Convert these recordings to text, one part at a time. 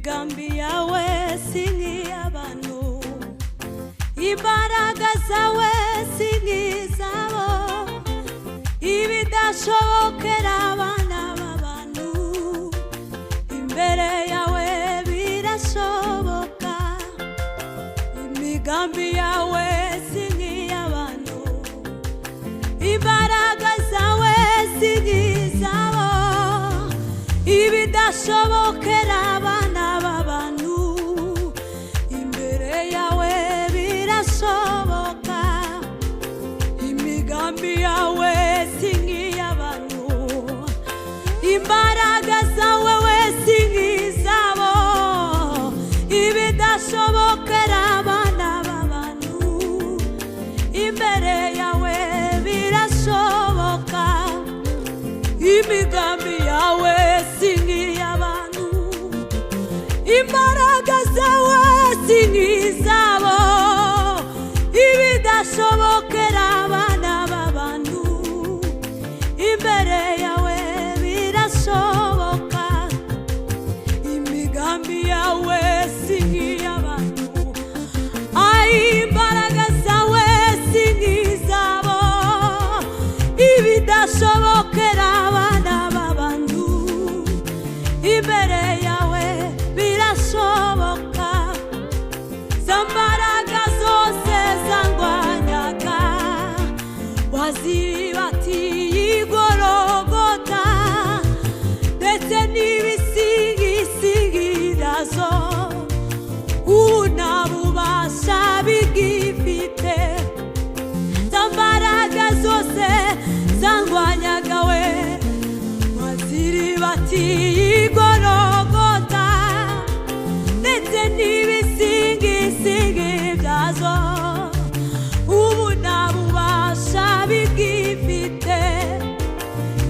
Imigambiyawe Sinkiyabanu, imbaraga zawe sinkizabo, ibidashobokera abana b'abantu, imbere yawe birashoboka. Imigambiyawe Sinkiyabanu, imbaraga zawe sinkizabo, ibidashobokera abana b'abantu, imbere yawe birashoboka. Imigambiyawe Sinkiyabanu, imbaraga zawe sinkizabo, ibidashobokera abana b'abantu, imbere yawe birashoboka. Imigambiyawe Sinkiyabanu, imbaraga zawe sinkizabo, ibidashobokera abana b'abantu, imbere yawe birashoboka. Imigambiyawe Sinkiyabanu, imbaraga zawe sinkizabo, ibidashobokera abana b'abantu, imbere yawe birashoboka. Zambaraga zose zangwanyaga wazibatiye igorogota, ndetse n'ibisigisigi-nazo ubu nta bubasha bigifite. Zambaraga zose zangwanyaga we wazibatiye igorogota, ndetse n'ibisigisigi byazo ubu nta bubasha bigifite.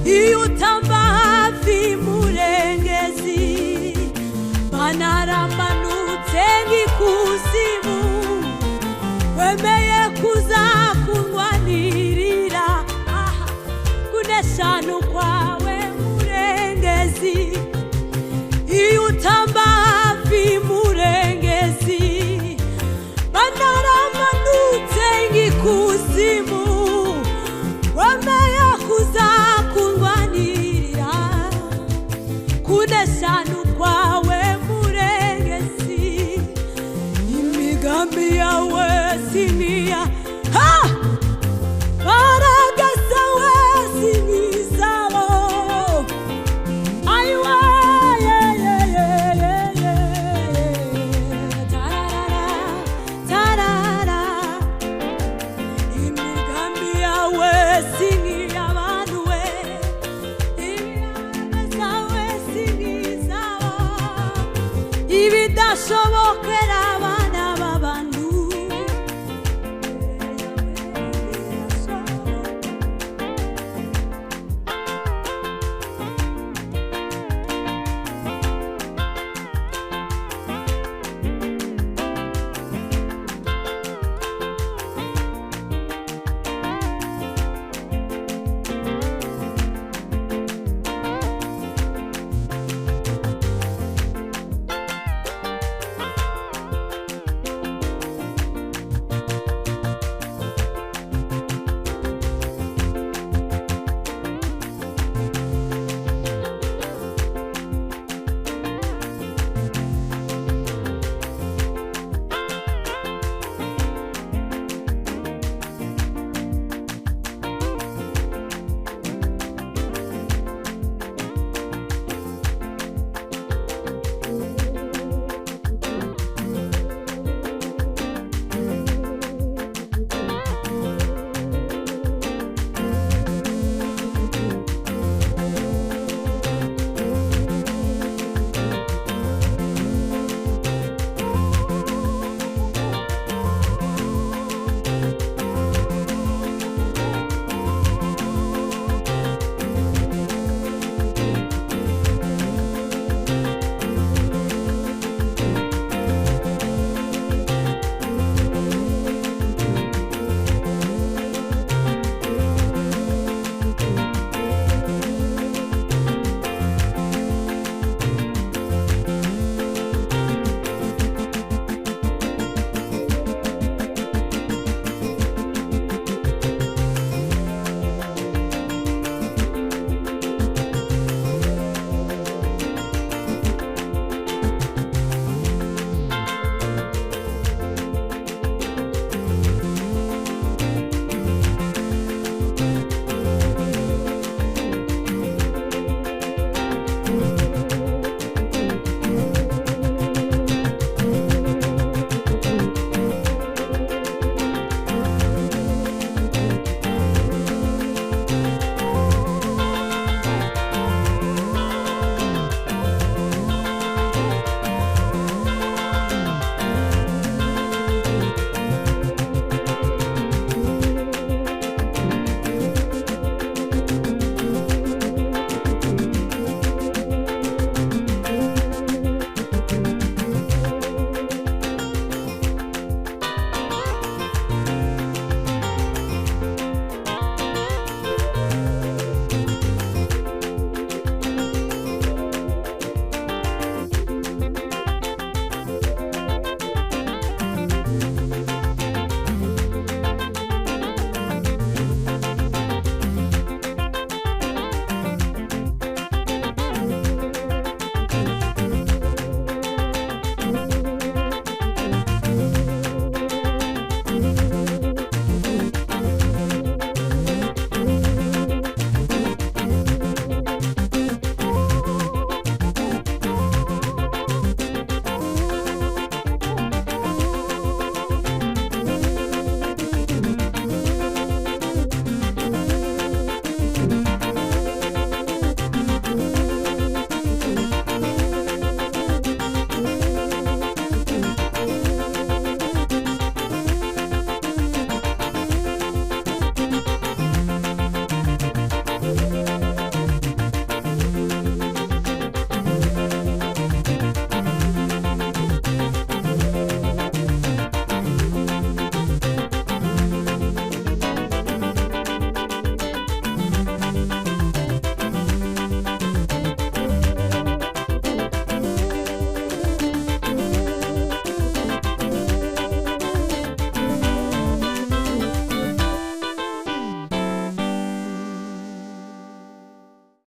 Iyo utamba hafi murengezi, banaramanutse nk'ikuzimu, wemeye kuza kundwanirira kuneshanu kwawe murengezi. Iyo utamba hafi murengezi, banaramanutse nk'ikuzimu, wemeye kuza kundwanirira kuneshanu kwawe murengezi. Imigambiyawe Sinkiyabanu, imbaraga zawe sinkizabo, Imigambiyawe Sinkiyabanu, imbaraga zawe sinkizabo, ibidashobokera